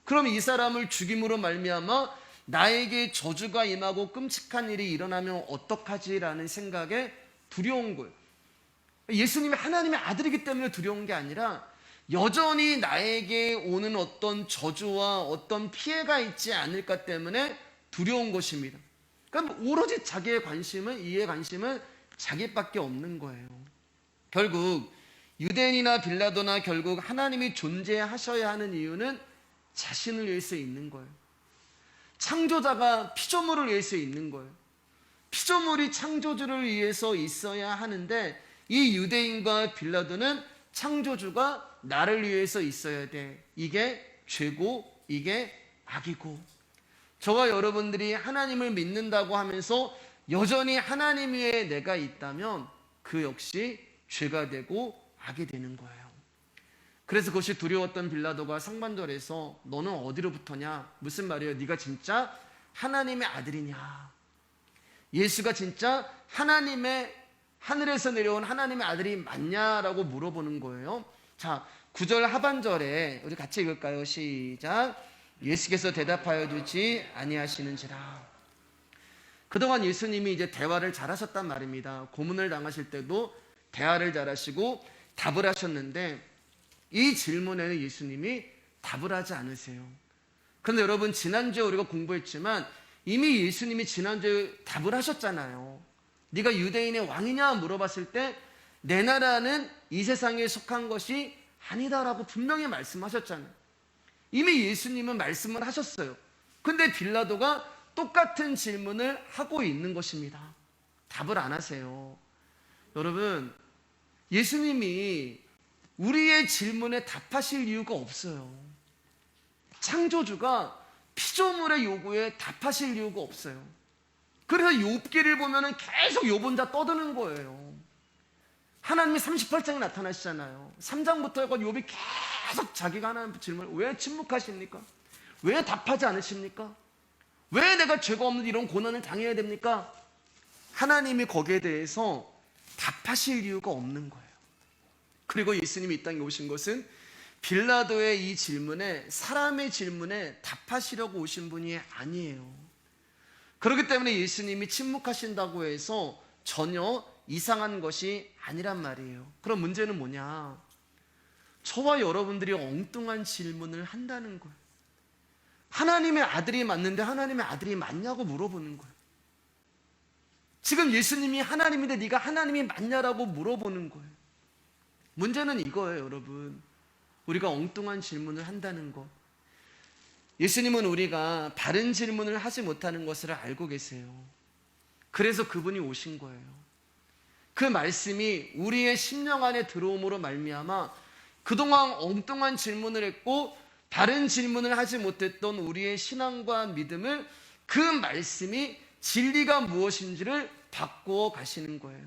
그럼 이 사람을 죽임으로 말미암아 나에게 저주가 임하고 끔찍한 일이 일어나면 어떡하지라는 생각에 두려운 거예요. 예수님이 하나님의 아들이기 때문에 두려운 게 아니라 여전히 나에게 오는 어떤 저주와 어떤 피해가 있지 않을까 때문에 두려운 것입니다. 그러니까 오로지 자기의 관심은, 이해 관심은 자기밖에 없는 거예요. 결국 유대인이나 빌라도나 결국 하나님이 존재하셔야 하는 이유는 자신을 위해서 있는 거예요. 창조자가 피조물을 위해서 있는 거예요. 피조물이 창조주를 위해서 있어야 하는데 이 유대인과 빌라도는 창조주가 나를 위해서 있어야 돼. 이게 죄고 이게 악이고, 저와 여러분들이 하나님을 믿는다고 하면서 여전히 하나님 위에 내가 있다면 그 역시 죄가 되고 악이 되는 거예요. 그래서 그것이 두려웠던 빌라도가 상반절에서 너는 어디로부터냐? 무슨 말이에요? 네가 진짜 하나님의 아들이냐? 예수가 진짜 하나님의, 하늘에서 내려온 하나님의 아들이 맞냐라고 물어보는 거예요. 자, 9절 하반절에 우리 같이 읽을까요? 시작. 예수께서 대답하여 주지 아니하시는지라. 그동안 예수님이 이제 대화를 잘하셨단 말입니다. 고문을 당하실 때도 대화를 잘하시고 답을 하셨는데 이 질문에는 예수님이 답을 하지 않으세요. 그런데 여러분, 지난주에 우리가 공부했지만 이미 예수님이 지난주에 답을 하셨잖아요. 네가 유대인의 왕이냐 물어봤을 때 내 나라는 이 세상에 속한 것이 아니다라고 분명히 말씀하셨잖아요. 이미 예수님은 말씀을 하셨어요. 근데 빌라도가 똑같은 질문을 하고 있는 것입니다. 답을 안 하세요. 여러분, 예수님이 우리의 질문에 답하실 이유가 없어요. 창조주가 피조물의 요구에 답하실 이유가 없어요. 그래서 욥기를 보면은 계속 욥 혼자 떠드는 거예요. 하나님이 38장에 나타나시잖아요. 3장부터 해서 욥이 계속 자기가 하나님 질문을, 왜 침묵하십니까? 왜 답하지 않으십니까? 왜 내가 죄가 없는 이런 고난을 당해야 됩니까? 하나님이 거기에 대해서 답하실 이유가 없는 거예요. 그리고 예수님이 이 땅에 오신 것은 빌라도의 이 질문에, 사람의 질문에 답하시려고 오신 분이 아니에요. 그렇기 때문에 예수님이 침묵하신다고 해서 전혀 이상한 것이 아니란 말이에요. 그럼 문제는 뭐냐? 저와 여러분들이 엉뚱한 질문을 한다는 거예요. 하나님의 아들이 맞는데 하나님의 아들이 맞냐고 물어보는 거예요. 지금 예수님이 하나님인데 네가 하나님이 맞냐라고 물어보는 거예요. 문제는 이거예요, 여러분. 우리가 엉뚱한 질문을 한다는 것. 예수님은 우리가 바른 질문을 하지 못하는 것을 알고 계세요. 그래서 그분이 오신 거예요. 그 말씀이 우리의 심령 안에 들어옴으로 말미암아 그동안 엉뚱한 질문을 했고 바른 질문을 하지 못했던 우리의 신앙과 믿음을 그 말씀이 진리가 무엇인지를 바꾸어 가시는 거예요.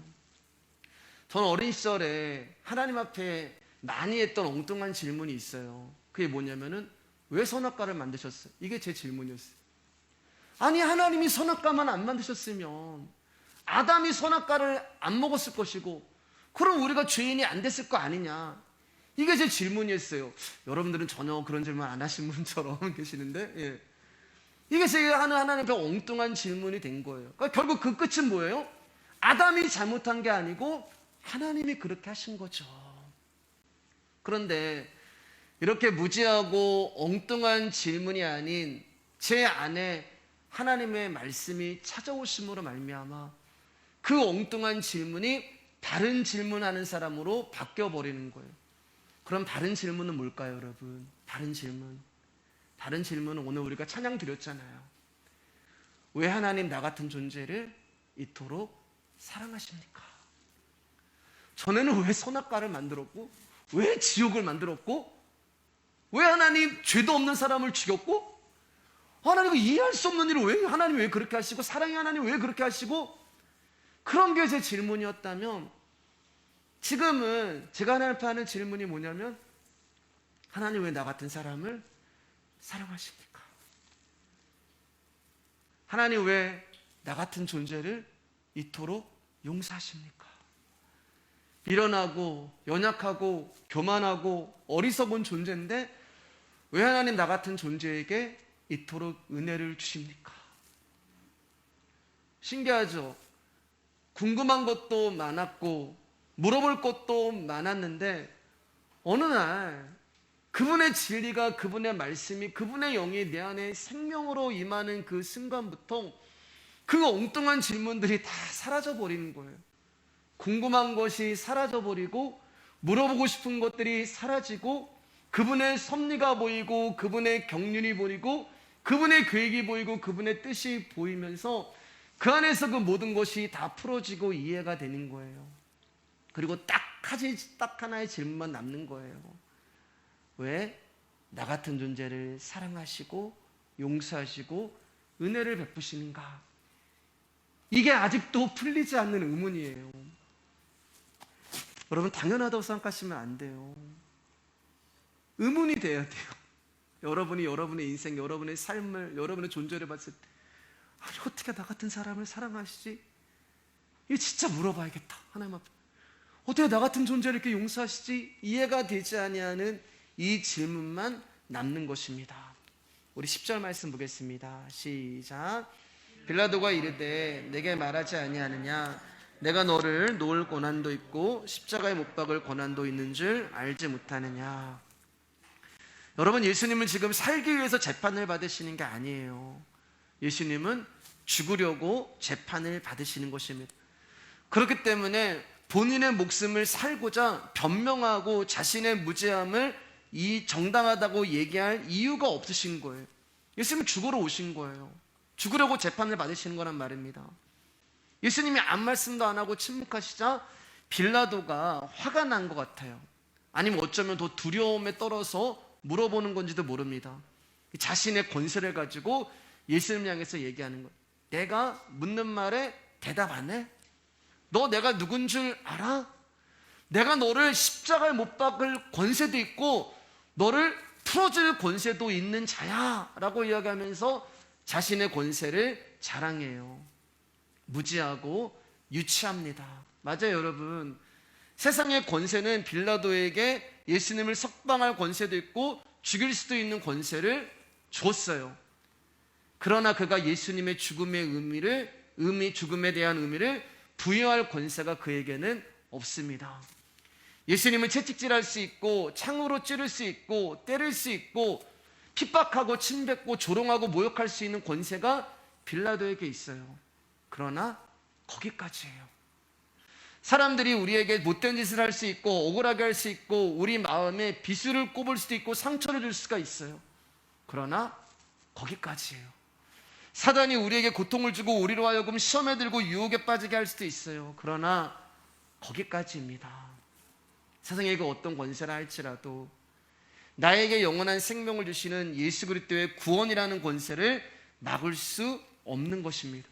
저는 어린 시절에 하나님 앞에 많이 했던 엉뚱한 질문이 있어요. 그게 뭐냐면은 왜 선악과를 만드셨어요? 이게 제 질문이었어요. 아니, 하나님이 선악과만 안 만드셨으면 아담이 선악과를 안 먹었을 것이고 그럼 우리가 죄인이 안 됐을 거 아니냐. 이게 제 질문이었어요. 여러분들은 전혀 그런 질문 안 하신 분처럼 계시는데, 예. 이게 제가 하는 하나님 앞에 엉뚱한 질문이 된 거예요. 그러니까 결국 그 끝은 뭐예요? 아담이 잘못한 게 아니고 하나님이 그렇게 하신 거죠. 그런데 이렇게 무지하고 엉뚱한 질문이 아닌 제 안에 하나님의 말씀이 찾아오심으로 말미암아 그 엉뚱한 질문이 바른 질문하는 사람으로 바뀌어버리는 거예요. 그럼 바른 질문은 뭘까요, 여러분? 바른 질문. 다른 질문은 오늘 우리가 찬양 드렸잖아요. 왜 하나님 나 같은 존재를 이토록 사랑하십니까? 전에는 왜 선악과를 만들었고 왜 지옥을 만들었고 왜 하나님 죄도 없는 사람을 죽였고 하나님은 이해할 수 없는 일을 왜 하나님이 왜 그렇게 하시고 사랑의 하나님 왜 그렇게 하시고 그런 게 제 질문이었다면 지금은 제가 하나님 앞에 하는 질문이 뭐냐면 하나님 왜 나 같은 사람을 사랑하십니까? 하나님 왜 나 같은 존재를 이토록 용서하십니까? 미련하고 연약하고 교만하고 어리석은 존재인데 왜 하나님 나 같은 존재에게 이토록 은혜를 주십니까? 신기하죠? 궁금한 것도 많았고 물어볼 것도 많았는데 어느 날 그분의 진리가 그분의 말씀이 그분의 영이 내 안에 생명으로 임하는 그 순간부터 그 엉뚱한 질문들이 다 사라져버리는 거예요. 궁금한 것이 사라져버리고 물어보고 싶은 것들이 사라지고 그분의 섭리가 보이고 그분의 경륜이 보이고 그분의 계획이 보이고 그분의 뜻이 보이면서 그 안에서 그 모든 것이 다 풀어지고 이해가 되는 거예요. 그리고 딱 하나의 질문만 남는 거예요. 왜 나 같은 존재를 사랑하시고 용서하시고 은혜를 베푸시는가? 이게 아직도 풀리지 않는 의문이에요. 여러분 당연하다고 생각하시면 안 돼요. 의문이 돼야 돼요. 여러분이 여러분의 인생, 여러분의 삶을, 여러분의 존재를 봤을 때 아니 어떻게 나 같은 사람을 사랑하시지? 이거 진짜 물어봐야겠다. 하나님 앞에 어떻게 나 같은 존재를 이렇게 용서하시지? 이해가 되지 아니하는 이 질문만 남는 것입니다. 우리 10절 말씀 보겠습니다. 시작. 빌라도가 이르되 내게 말하지 아니하느냐 내가 너를 놓을 고난도 있고 십자가에 못 박을 고난도 있는 줄 알지 못하느냐. 여러분 예수님은 지금 살기 위해서 재판을 받으시는 게 아니에요. 예수님은 죽으려고 재판을 받으시는 것입니다. 그렇기 때문에 본인의 목숨을 살고자 변명하고 자신의 무죄함을 이 정당하다고 얘기할 이유가 없으신 거예요. 예수님은 죽으러 오신 거예요. 죽으려고 재판을 받으시는 거란 말입니다. 예수님이 아무 말씀도 안 하고 침묵하시자 빌라도가 화가 난 것 같아요. 아니면 어쩌면 더 두려움에 떨어서 물어보는 건지도 모릅니다. 자신의 권세를 가지고 예수님을 향해서 얘기하는 거예요. 내가 묻는 말에 대답 안 해? 너 내가 누군 줄 알아? 내가 너를 십자가에 못 박을 권세도 있고 너를 풀어줄 권세도 있는 자야 라고 이야기하면서 자신의 권세를 자랑해요. 무지하고 유치합니다. 맞아요, 여러분. 세상의 권세는 빌라도에게 예수님을 석방할 권세도 있고 죽일 수도 있는 권세를 줬어요. 그러나 그가 예수님의 죽음에 대한 의미를 부여할 권세가 그에게는 없습니다. 예수님은 채찍질할 수 있고 창으로 찌를 수 있고 때릴 수 있고 핍박하고 침뱉고 조롱하고 모욕할 수 있는 권세가 빌라도에게 있어요. 그러나 거기까지예요. 사람들이 우리에게 못된 짓을 할 수 있고 억울하게 할 수 있고 우리 마음에 비수를 꼽을 수도 있고 상처를 줄 수가 있어요. 그러나 거기까지예요. 사단이 우리에게 고통을 주고 우리로 하여금 시험에 들고 유혹에 빠지게 할 수도 있어요. 그러나 거기까지입니다. 세상에 그 어떤 권세라 할지라도 나에게 영원한 생명을 주시는 예수 그리스도의 구원이라는 권세를 막을 수 없는 것입니다.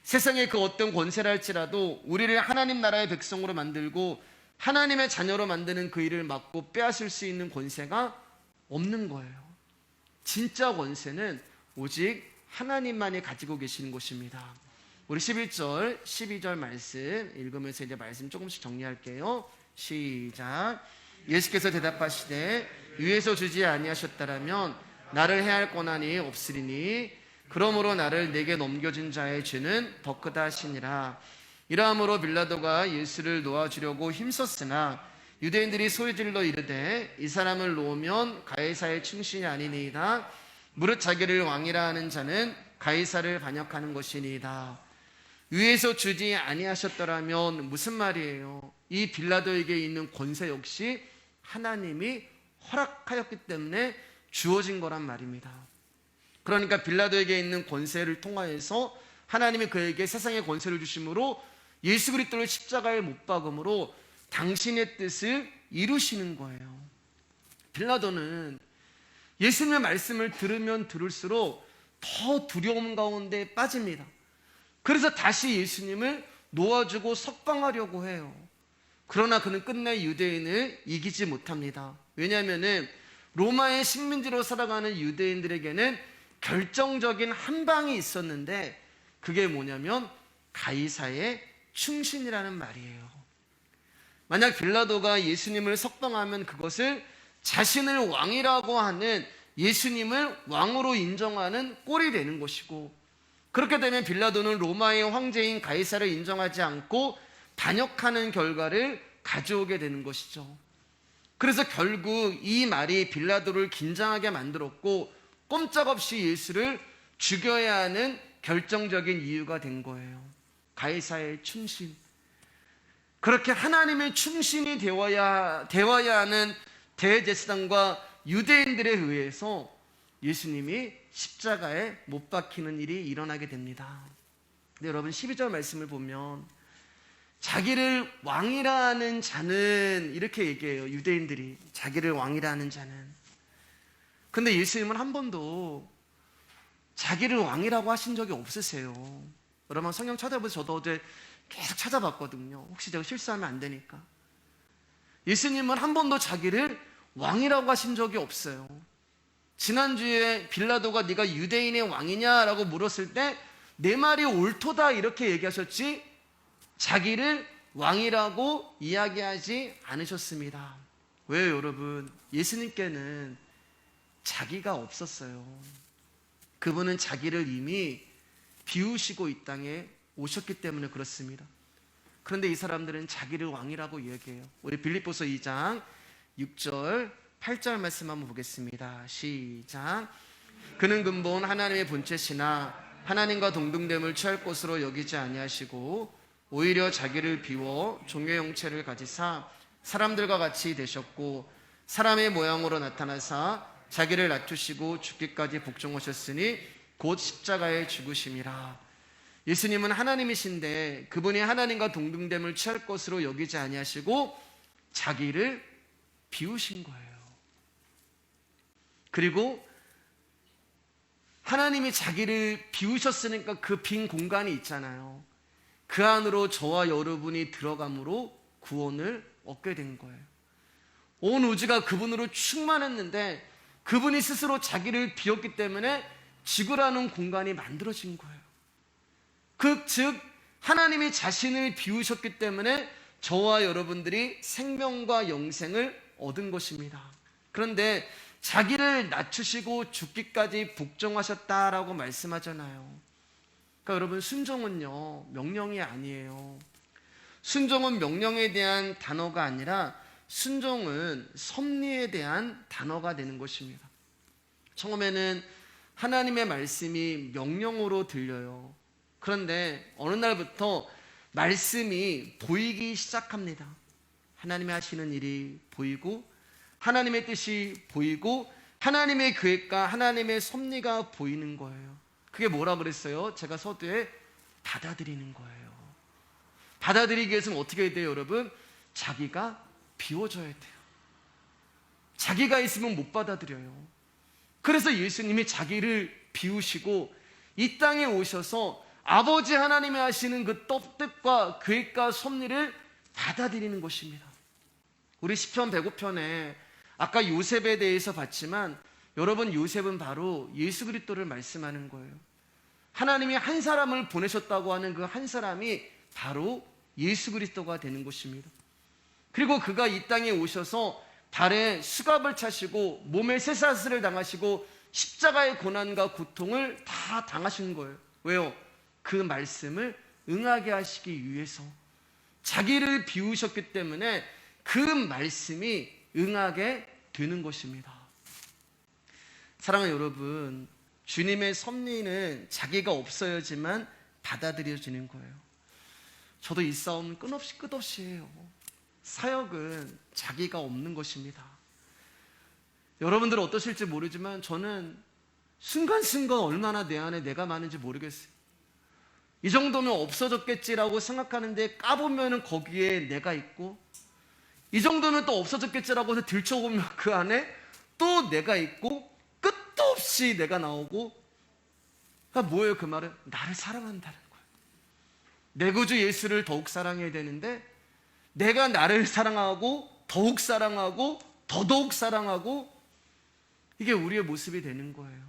세상에 그 어떤 권세라 할지라도 우리를 하나님 나라의 백성으로 만들고 하나님의 자녀로 만드는 그 일을 막고 빼앗을 수 있는 권세가 없는 거예요. 진짜 권세는 오직 하나님만이 가지고 계시는 것입니다. 우리 11절, 12절 말씀 읽으면서 이제 말씀 조금씩 정리할게요. 시작. 예수께서 대답하시되 위에서 주지 아니하셨다라면 나를 해할 권한이 없으리니 그러므로 나를 내게 넘겨준 자의 죄는 더 크다 하시니라. 이러함으로 빌라도가 예수를 놓아주려고 힘썼으나 유대인들이 소리질러 이르되 이 사람을 놓으면 가이사의 충신이 아니니이다. 무릇 자기를 왕이라 하는 자는 가이사를 반역하는 것이니이다. 위에서 주지 아니하셨더라면 무슨 말이에요? 이 빌라도에게 있는 권세 역시 하나님이 허락하였기 때문에 주어진 거란 말입니다. 그러니까 빌라도에게 있는 권세를 통하여서 하나님이 그에게 세상의 권세를 주심으로 예수 그리스도를 십자가에 못 박음으로 당신의 뜻을 이루시는 거예요. 빌라도는 예수님의 말씀을 들으면 들을수록 더 두려움 가운데 빠집니다. 그래서 다시 예수님을 놓아주고 석방하려고 해요. 그러나 그는 끝내 유대인을 이기지 못합니다. 왜냐하면 로마의 식민지로 살아가는 유대인들에게는 결정적인 한 방이 있었는데 그게 뭐냐면 가이사의 충신이라는 말이에요. 만약 빌라도가 예수님을 석방하면 그것을 자신을 왕이라고 하는 예수님을 왕으로 인정하는 꼴이 되는 것이고, 그렇게 되면 빌라도는 로마의 황제인 가이사를 인정하지 않고 반역하는 결과를 가져오게 되는 것이죠. 그래서 결국 이 말이 빌라도를 긴장하게 만들었고 꼼짝없이 예수를 죽여야 하는 결정적인 이유가 된 거예요. 가이사의 충신. 그렇게 하나님의 충신이 되어야 하는 대제사장과 유대인들에 의해서 예수님이 십자가에 못 박히는 일이 일어나게 됩니다. 근데 여러분 12절 말씀을 보면 자기를 왕이라 하는 자는 이렇게 얘기해요. 유대인들이 자기를 왕이라 하는 자는. 근데 예수님은 한 번도 자기를 왕이라고 하신 적이 없으세요. 여러분 성경 찾아보세요. 저도 어제 계속 찾아봤거든요. 혹시 제가 실수하면 안 되니까. 예수님은 한 번도 자기를 왕이라고 하신 적이 없어요. 지난주에 빌라도가 네가 유대인의 왕이냐라고 물었을 때 내 말이 옳도다 이렇게 얘기하셨지 자기를 왕이라고 이야기하지 않으셨습니다. 왜요 여러분? 예수님께는 자기가 없었어요. 그분은 자기를 이미 비우시고 이 땅에 오셨기 때문에 그렇습니다. 그런데 이 사람들은 자기를 왕이라고 이야기해요. 우리 빌립보서 2장 6절 8절 말씀 한번 보겠습니다. 시작. 그는 근본 하나님의 본체시나 하나님과 동등됨을 취할 것으로 여기지 아니하시고 오히려 자기를 비워 종의 형체를 가지사 사람들과 같이 되셨고 사람의 모양으로 나타나사 자기를 낮추시고 죽기까지 복종하셨으니 곧 십자가에 죽으심이라. 예수님은 하나님이신데 그분이 하나님과 동등됨을 취할 것으로 여기지 아니하시고 자기를 비우신 거예요. 그리고 하나님이 자기를 비우셨으니까 그 빈 공간이 있잖아요. 그 안으로 저와 여러분이 들어감으로 구원을 얻게 된 거예요. 온 우주가 그분으로 충만했는데 그분이 스스로 자기를 비웠기 때문에 지구라는 공간이 만들어진 거예요. 즉 하나님이 자신을 비우셨기 때문에 저와 여러분들이 생명과 영생을 얻은 것입니다. 그런데 자기를 낮추시고 죽기까지 복종하셨다라고 말씀하잖아요. 그러니까 여러분 순종은요 명령이 아니에요. 순종은 명령에 대한 단어가 아니라 순종은 섭리에 대한 단어가 되는 것입니다. 처음에는 하나님의 말씀이 명령으로 들려요. 그런데 어느 날부터 말씀이 보이기 시작합니다. 하나님이 하시는 일이 보이고 하나님의 뜻이 보이고 하나님의 계획과 하나님의 섭리가 보이는 거예요. 그게 뭐라 그랬어요? 제가 서두에 받아들이는 거예요. 받아들이기 위해서는 어떻게 해야 돼요, 여러분? 자기가 비워져야 돼요. 자기가 있으면 못 받아들여요. 그래서 예수님이 자기를 비우시고 이 땅에 오셔서 아버지 하나님이 하시는 그 뜻과 계획과 섭리를 받아들이는 것입니다. 우리 시편 105편에 아까 요셉에 대해서 봤지만 여러분, 요셉은 바로 예수 그리스도를 말씀하는 거예요. 하나님이 한 사람을 보내셨다고 하는 그 한 사람이 바로 예수 그리스도가 되는 것입니다. 그리고 그가 이 땅에 오셔서 발에 수갑을 차시고 몸에 쇠사슬을 당하시고 십자가의 고난과 고통을 다 당하신 거예요. 왜요? 그 말씀을 응하게 하시기 위해서 자기를 비우셨기 때문에 그 말씀이 응하게 되는 것입니다. 사랑하는 여러분, 주님의 섭리는 자기가 없어야지만 받아들여지는 거예요. 저도 이 싸움은 끝없이 해요. 사역은 자기가 없는 것입니다. 여러분들은 어떠실지 모르지만 저는 순간순간 얼마나 내 안에 내가 많은지 모르겠어요. 이 정도면 없어졌겠지라고 생각하는데 까보면 거기에 내가 있고, 이 정도면 또 없어졌겠지라고 해서 들춰보면 그 안에 또 내가 있고, 끝도 없이 내가 나오고. 그러니까 뭐예요 그 말은? 나를 사랑한다는 거예요. 내 구주 예수를 더욱 사랑해야 되는데 내가 나를 사랑하고 더욱 사랑하고 더더욱 사랑하고, 이게 우리의 모습이 되는 거예요.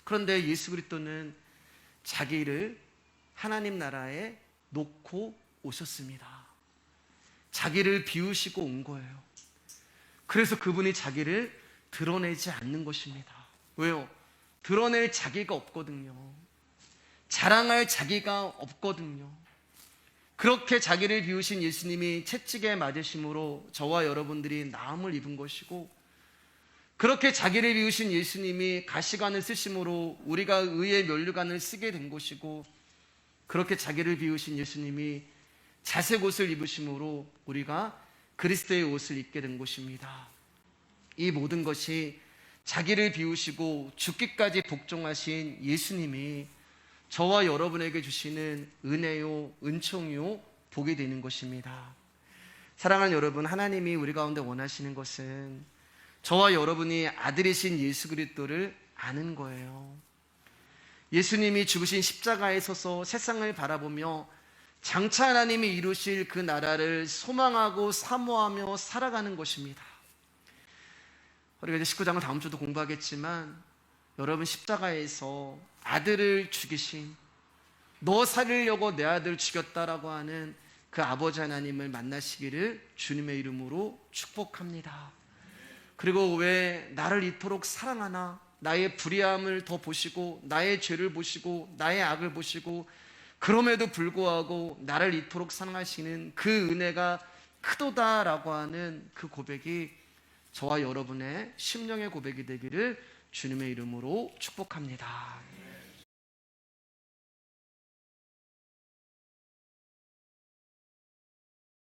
그런데 예수 그리스도는 자기를 하나님 나라에 놓고 오셨습니다. 자기를 비우시고 온 거예요. 그래서 그분이 자기를 드러내지 않는 것입니다. 왜요? 드러낼 자기가 없거든요. 자랑할 자기가 없거든요. 그렇게 자기를 비우신 예수님이 채찍에 맞으심으로 저와 여러분들이 나음을 입은 것이고, 그렇게 자기를 비우신 예수님이 가시관을 쓰심으로 우리가 의의 면류관을 쓰게 된 것이고, 그렇게 자기를 비우신 예수님이 자색 옷을 입으심으로 우리가 그리스도의 옷을 입게 된 것입니다. 이 모든 것이 자기를 비우시고 죽기까지 복종하신 예수님이 저와 여러분에게 주시는 은혜요, 은총이요, 복이 되는 것입니다. 사랑하는 여러분, 하나님이 우리 가운데 원하시는 것은 저와 여러분이 아들이신 예수 그리스도를 아는 거예요. 예수님이 죽으신 십자가에 서서 세상을 바라보며 장차 하나님이 이루실 그 나라를 소망하고 사모하며 살아가는 것입니다. 우리가 이제 19장을 다음 주도 공부하겠지만, 여러분 십자가에서 아들을 죽이신, 너 살리려고 내 아들 죽였다라고 하는 그 아버지 하나님을 만나시기를 주님의 이름으로 축복합니다. 그리고 왜 나를 이토록 사랑하나, 나의 불의함을 더 보시고 나의 죄를 보시고 나의 악을 보시고 그럼에도 불구하고 나를 이토록 사랑하시는 그 은혜가 크도다라고 하는 그 고백이 저와 여러분의 심령의 고백이 되기를 주님의 이름으로 축복합니다.